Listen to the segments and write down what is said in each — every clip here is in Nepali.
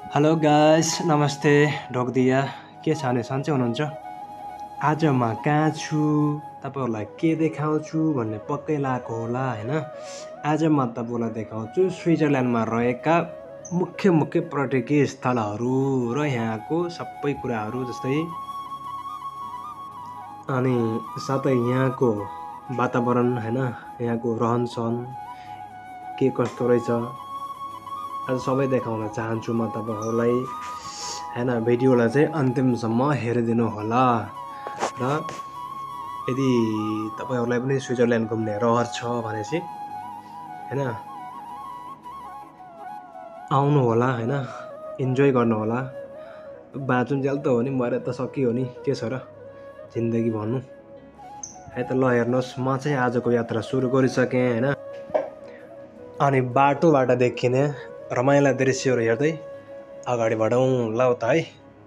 हेलो गाइस, नमस्ते ढोकदिया। के छ भने सन्चै हुनुहुन्छ? आज म कहाँ छु, तपाईँहरूलाई के देखाउँछु भन्ने पक्कै लागेको होला होइन। आज म तपाईँलाई देखाउँछु स्विजरल्यान्डमा रहेका मुख्य मुख्य पर्यटकीय स्थलहरू र यहाँको सबै कुराहरू, जस्तै अनि साथै यहाँको वातावरण होइन, यहाँको रहनसहन के कस्तो रहेछ, आज सबै देखाउन चाहन्छु म तपाईँहरूलाई होइन। भिडियोलाई चाहिँ अन्तिमसम्म हेरिदिनु होला र यदि तपाईँहरूलाई पनि स्विजरल्यान्ड घुम्ने रहर छ भनेपछि होइन आउनु होला होइन, इन्जोय गर्नु होला। बाँचुन्जेल त हो नि, मरे त सकियो नि, के छ र जिन्दगी भन्नु है त। ल हेर्नुहोस्, म चाहिँ आजको यात्रा सुरु गरिसकेँ होइन। अनि बाटोबाट देखिने रमाइला दृश्यहरू हेर्दै अगाडि बढौँ ल त है,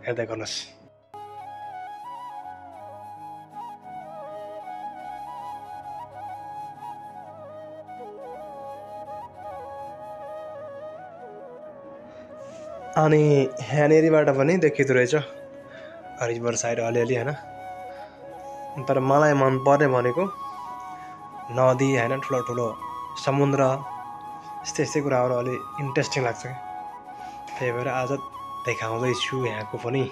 हेर्दै गर्नुहोस्। अनि यहाँनिरबाट पनि देखिँदो रहेछ रिभर साइड अलिअलि होइन। तर मलाई मन पर्ने भनेको नदी होइन, ठुलो ठुलो समुद्र, यस्तै यस्तै कुराहरू अलि इन्ट्रेस्टिङ लाग्छ क्या। त्यही भएर आज देखाउँदैछु यहाँको पनि।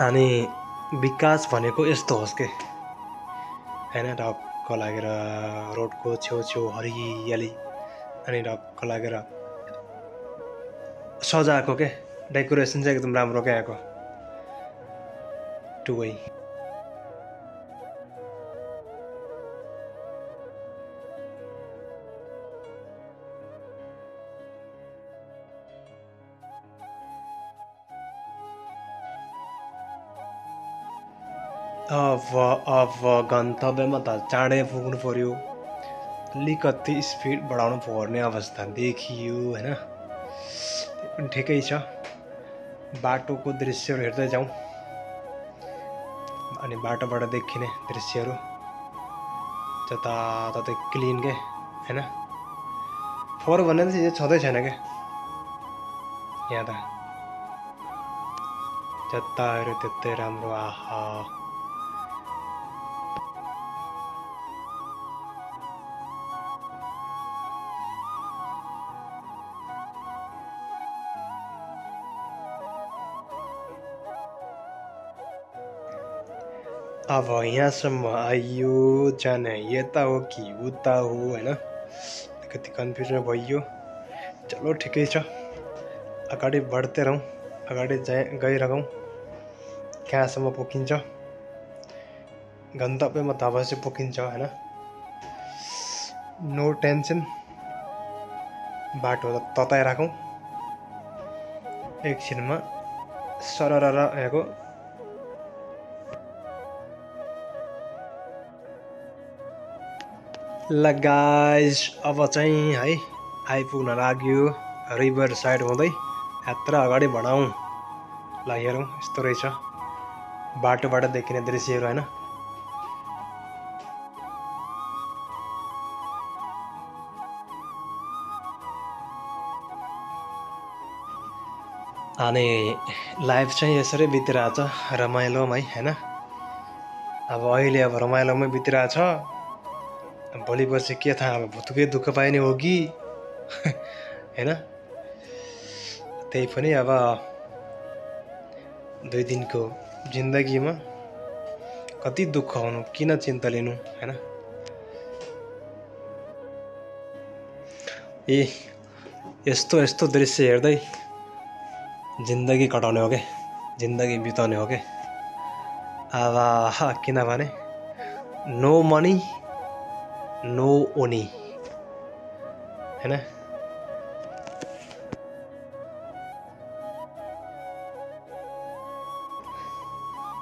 अनि विकास भनेको यस्तो होस् के होइन, ढक्क लागेर रोडको छेउछेउ हरियाली, अनि ढक्क लागेर सजाएको के, डेकोरेसन चाहिँ एकदम राम्रो क्या यहाँको टुवै। अब गन्तव्यमा त चाँडै पुग्नु पर्यो, अलिकति स्पिड बढाउनु पर्ने अवस्था देखियो होइन। त्यो पनि ठिकै छ, बाटोको दृश्यहरू हेर्दै जाउँ। अनि बाटोबाट देखिने दृश्यहरू जताततै क्लिन के होइन। फोहोर भन्ने चाहिँ छँदै छैन क्या यहाँ त, जता हेऱ्यो त्यतै राम्रो। आहा, अब यहाँसम्म आइयो, जाने यता हो कि उता हो होइन, अलिकति कन्फ्युजन भइयो। चलो ठिकै छ, अगाडि बढ्दै रहौँ, अगाडि गइरहौँ। कहाँसम्म पुगिन्छ, गन्तव्यमा त अवश्य पुगिन्छ होइन, नो टेन्सन। बाटो त तताइराखौँ, एकछिनमा सरर यहाँको ल गाइस, अब चाहिँ है आइपुग्न लाग्यो रिभर साइड हुँदै। यात्रा अगाडि बढाउँ ल, हेरौँ यस्तो रहेछ बाटोबाट देखिने दृश्यहरू होइन। अनि लाइफ चाहिँ यसरी बितिरहेछ रमाइलोमै होइन। अब अहिले अब रमाइलोमै बितिरहेछ, भोलि पर्सि के थाहा, अब भुतुकै दुःख पाइने हो कि होइन। त्यही पनि अब 2 दिनको जिन्दगीमा कति दुःख हुनु, किन चिन्ता लिनु होइन। यस्तो यस्तो दृश्य हेर्दै जिन्दगी कटाउने हो क्या, जिन्दगी बिताउने हो क्या। अब किनभने नो मनी नो ओनी होइन।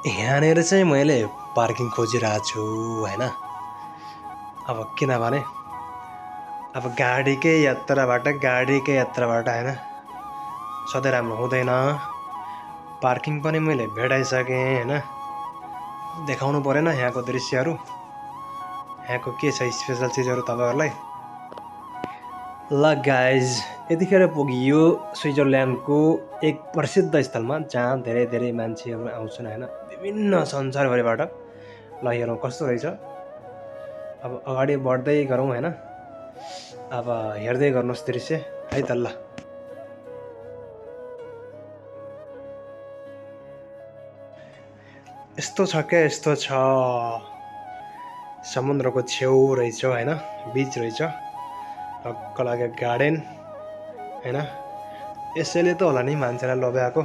यहाँनिर चाहिँ मैले पार्किङ खोजिरहेको छु होइन। अब किनभने अब गाडीकै यात्राबाट होइन सधैँ राम्रो हुँदैन। पार्किङ पनि मैले भेटाइसकेँ होइन, देखाउनु परेन यहाँको दृश्यहरू। यहाँको के छ स्पेसल चिजहरू तपाईँहरूलाई। ल गाइज, यतिखेर पुगियो स्विजरल्यान्डको एक प्रसिद्ध स्थलमा जहाँ धेरै धेरै मान्छेहरू आउँछन् होइन, विभिन्न संसारभरिबाट। ल हेरौँ कस्तो रहेछ। अब अगाडि बढ्दै गरौँ होइन, अब हेर्दै गर्नुहोस् दृश्य है त। ल यस्तो छ क्या, यस्तो छ। समुद्रको छेउ रहेछ होइन, बिच रहेछ, हक्क लाग्यो गार्डन होइन। यसैले त होला नि मान्छेलाई लोभ्याएको।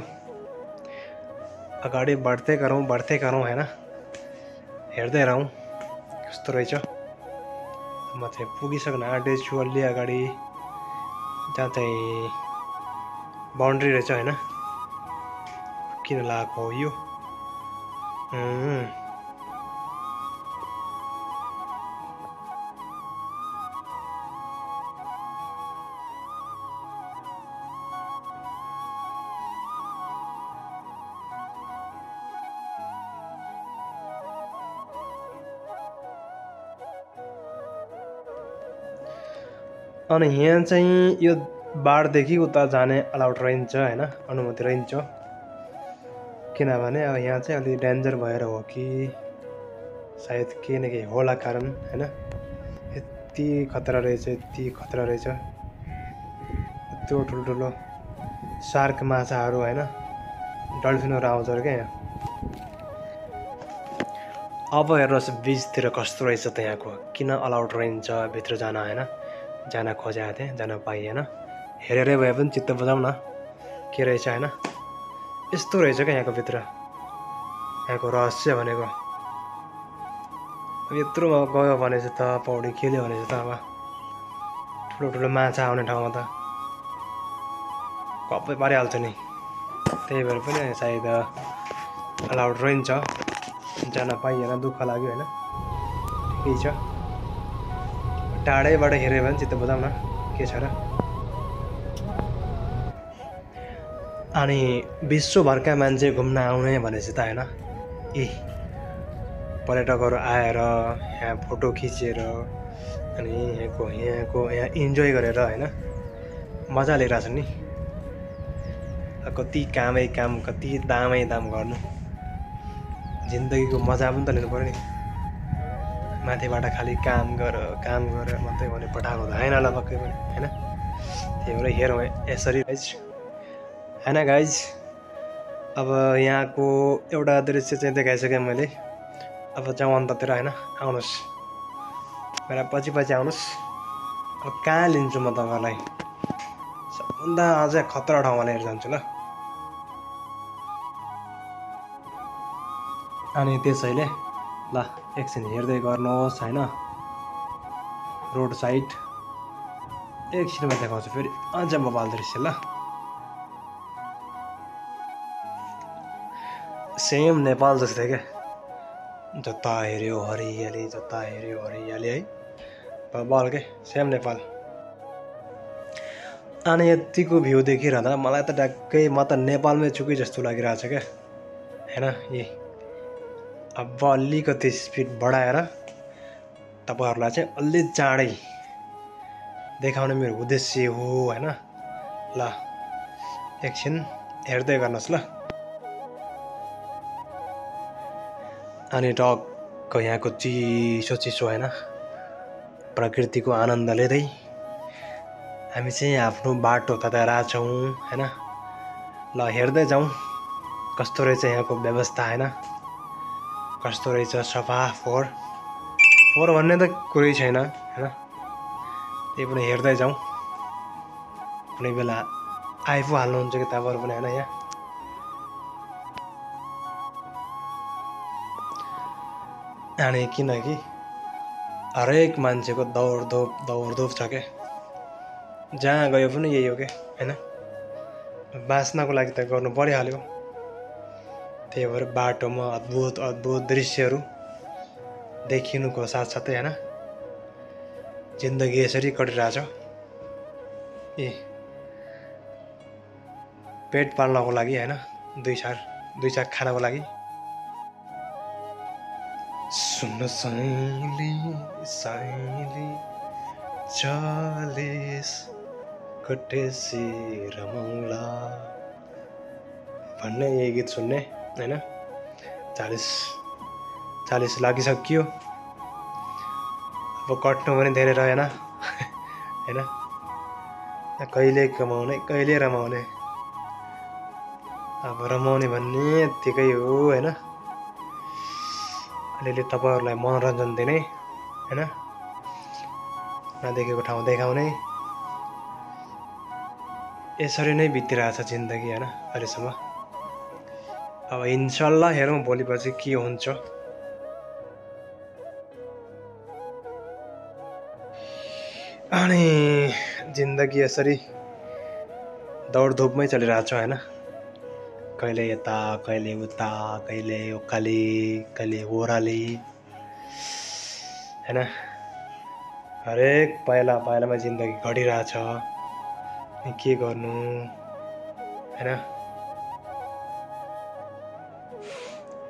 अगाडि बढ्दै गरौँ होइन, हेर्दै रहौँ कस्तो रहेछ। म चाहिँ पुगिसक्न आँटेछु अलि अगाडि, जहाँ चाहिँ बााउन्ड्री रहेछ होइन। किन लगाएको हो यो? अनि यहाँ चाहिँ यो बारदेखि उता जाने अलाउड रहन्छ होइन, अनुमति रहन्छ। किनभने अब यहाँ चाहिँ अलि डेन्जर भएर हो कि सायद केही न केही होला कारण होइन। यति खतरा रहेछ, यति खतरा रहेछ। यत्रो ठुल्ठुलो सार्क माछाहरू होइन, डल्फिनहरू आउँछ क्या यहाँ। अब हेर्नुहोस् बिचतिर कस्तो रहेछ त यहाँको। किन अलाउड रहन्छ भित्र जान होइन, जान खोजेको थिएँ, जान पाइएन। हेरेरै भए पनि चित्त बुझाउँ न के रहेछ होइन। यस्तो रहेछ क्या यहाँको भित्र, यहाँको रहस्य भनेको। अब यत्रोमा गयो भने चाहिँ त, पौडी खेल्यो भने चाहिँ त अब ठुलो ठुलो माछा आउने ठाउँमा त कप्पै पारिहाल्छ नि। त्यही भएर पनि सायद अलाउड रहन्छ, जान पाइएन, दुःख लाग्यो होइन। ठिकै छ, टाढैबाट हेऱ्यो भने चित्त बुझाउन के छ र। अनि विश्वभरका मान्छे घुम्न आउने भनेपछि त होइन, पर्यटकहरू आएर यहाँ फोटो खिचेर अनि यहाँ इन्जोय गरेर होइन मजा लिइरहेछन् नि। कति कामै काम, कति दामै दाम गर्नु, जिन्दगीको मजा पनि त लिनु पऱ्यो नि। माथिबाट खालि काम गर मात्रै भने पठाएको त होइन होला पक्कै पनि होइन। त्यही भएर हेरौँ यसरी गाइज होइन। गाइज अब यहाँको एउटा दृश्य चाहिँ देखाइसकेँ मैले। अब जाउँ अन्ततिर होइन, आउनुहोस् मेरा पछि आउनुहोस्। अब कहाँ लिन्छु म तपाईँलाई, सबभन्दा अझै खतरा ठाउँमा लिएर जान्छु ल। अनि त्यसैले ल एकछिन हेर्दै गर्नुहोस् होइन, रोड साइड एकछिनमा देखाउँछु फेरि अझ बवाल दृश्य ल। सेम नेपाल जस्तै क्या, जता हेऱ्यो हरियाली, जता हेऱ्यो हरियाली है, बवाल के सेम नेपाल। अनि यतिको भ्यू देखिरहँदा मलाई त ट्याक्कै म त नेपालमै छु कि जस्तो लागिरहेछ क्या होइन। अब अलिकति स्पिड बढाएर तपाईँहरूलाई चाहिँ अलि चाँडै देखाउने मेरो उद्देश्य हो होइन। ल एकछिन हेर्दै गर्नुहोस् ल। अनि टक्क यहाँको चिसो होइन, प्रकृतिको आनन्द लिँदै हामी चाहिँ आफ्नो बाटो तताइरहेछौँ होइन। ल हेर्दै जाउँ कस्तो रहेछ यहाँको व्यवस्था होइन, कस्तो रहेछ सफा। फोहोर भन्ने त कुरै छैन होइन। त्यही पनि हेर्दै जाउँ, कुनै बेला आइपो हाल्नुहुन्छ कि तपाईँहरू पनि होइन यहाँ। अनि किनकि हरेक मान्छेको दौडधोप छ क्या, जहाँ गयो पनि यही हो क्या होइन। बाँच्नको लागि त गर्नु परिहाल्यो। त्यही भएर बाटोमा अद्भुत दृश्यहरू देखिनुको साथसाथै होइन, जिन्दगी यसरी कटिरहेछ। पेट पाल्नको लागि होइन, दुई चार खानको लागि सुन साइली साइली चालिस कटेसी रमौला भन्ने यही गीत सुन्ने हैन। 40 लागिसक्यो, अब कट्नु पनि धेरै रहेन हैन। कहिले कमाउने कहिले रमाउने, अब रमाउने भन्ने यत्तिकै हो हैन। अलिअलि तपाईहरुलाई मनोरञ्जन दिने हैन, नदेखेको ठाउँ देखाउने, यसरी नै बितिरहेछ जिन्दगी हैन अहिलेसम्म। अब इन्शाअल्लाह हेरौँ भोलिपछि के हुन्छ। अनि जिन्दगी यसरी दौडधुपमै चलिरहेछ हैन। कहिले यता कहिले उता, कहिले उकाली कहिले ओह्राली हैन। हरेक पाइलामा जिन्दगी घडिरहेछ, के गर्नु हैन।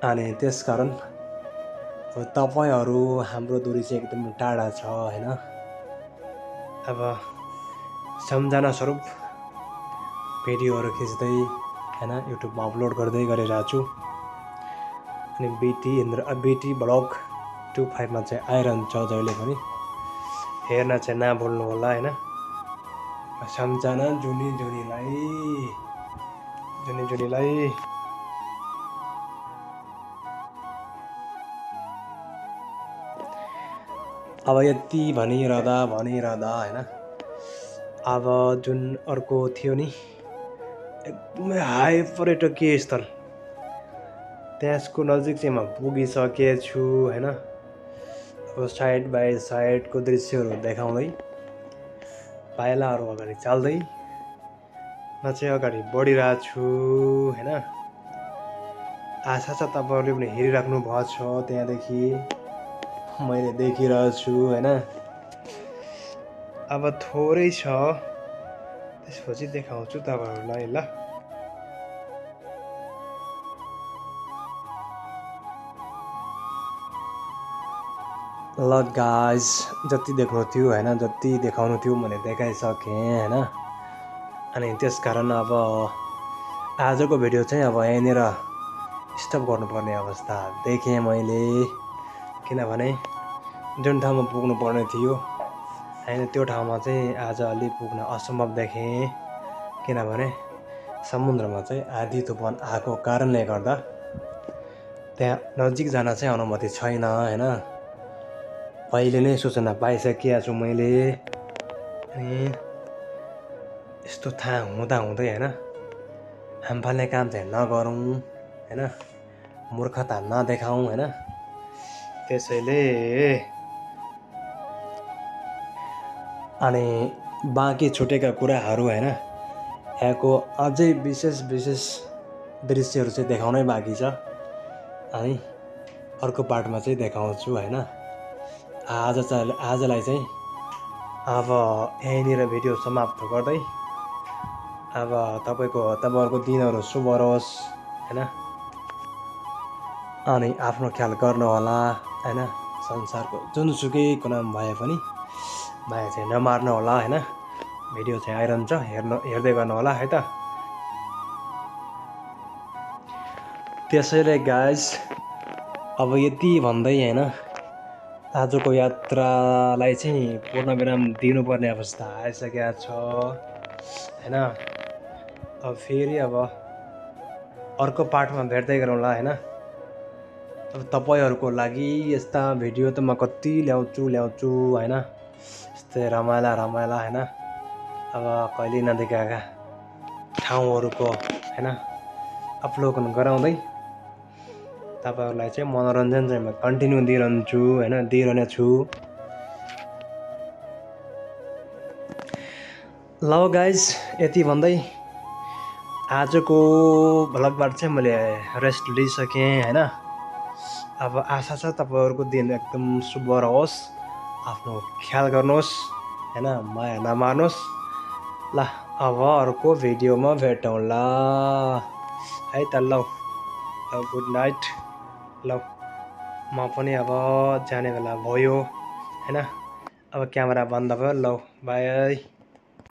अनि त्यसकारण तपाईहरु हाम्रो दूरी चाहिँ एकदम टाढा छ हैन। अब सम्झना स्वरूप भिडियोहरु खिच्दै हैन युट्युबमा अपलोड गर्दै गरिरहेको छु। अनि बीटी ब्लग 25 मा चाहिँ आइरहन्छ जहिले पनि, हेर्न चाहिँ नभुल्नु होला हैन। सम्झना जुनीलाई अब यति भनिरहँदा हैन, अब जुन अर्को थियो नि एकदमै हाई पर्यटकीय स्थल, त्यसको नजिक चाहिँ म पुगिसकेछु हैन। अब साइड बाई साइडको दृश्यहरू देखाउँदै पाइलाहरू अगाडि चाल्दै म चाहिँ अगाडि बढिरहेको छु हैन। आशा छ तपाईहरुले पनि हेरिराख्नु भएको छ, त्यहाँदेखि मैले देखिरहेको छु हैन। अब थोरै छ, त्यसपछि देखाउँछु तपाईहरुलाई ल। ल गाइज, जति देख्नु थियो हैन, जति देखाउनु थियो मैले देखाइसकेँ हैन। अनि त्यसकारण अब आजको भिडियो चाहिँ अब यहीँनिर स्टप गर्नुपर्ने अवस्था देखेँ मैले। किनभने जुन ठाउँमा पुग्नु पर्ने थियो हैन, त्यो ठाउँमा चाहिँ आज अलि पुग्न असम्भव देखेँ। किनभने समुद्रमा चाहिँ आँधी तूफान आएको कारणले गर्दा त्यहाँ नजिक जान चाहिँ अनुमति छैन हैन। पहिले नै सूचना पाइसकेको छु मैले। अनि यस्तो थाहा हुँदै हैन हाम फाल्ने काम चाहिँ नगरौँ हैन, मूर्खता नदेखाउँ हैन। त्यसैले अनि बाँकी छुटेका कुराहरू हैन, यहाँको अझै विशेष दृश्यहरू चाहिँ देखाउनै बाँकी छ। अनि अर्को पार्टमा चाहिँ देखाउँछु हैन। आजलाई चाहिँ अब यहीँनिर भिडियो समाप्त गर्दै अब तपाईहरुको दिनहरू शुभ रहोस् हैन। अनि आफ्नो ख्याल गर्नु होला हैन। संसारको जुनसुकै कुनामा भए पनि माया चाहिँ नमार्नु होला हैन। भिडियो चाहिँ आइरहन्छ, हेर्दै गर्नु होला है त। त्यसैले गाइज अब यति भन्दै हैन आजको यात्रालाई चाहिँ पूर्णविराम दिनुपर्ने अवस्था आइसकेको छ हैन। अब फेरि अब अर्को पार्टमा भेट्दै गरौँला हैन। अब तपाईहरुको लागि यस्ता भिडियो त म कति ल्याउँछु हैन, यस्तै रमाइला हैन। अब कहिले नदेखेका ठाउँहरुको हैन अवलोकन गराउँदै तपाईहरुलाई चाहिँ मनोरञ्जन चाहिँ म कन्टिन्यू दिइरहन्छु हैन, दिइरहने छु। ल गाइज, यति भन्दै आजको भ्लगबाट चाहिँ मैले रेस्ट लिइसकेँ हैन। अब आशा छ तपाईहरुको दिन एकदम शुभ रहोस्, आफ्नो ख्याल गर्नुहोस् हैन, माया नमार्नुहोस्। ल अब अर्को भिडियोमा भेटौँला है त। ल गुड नाइट। ल म पनि अब जाने बेला भयो हैन। अब क्यामेरा बन्द भयो, लौ बाई।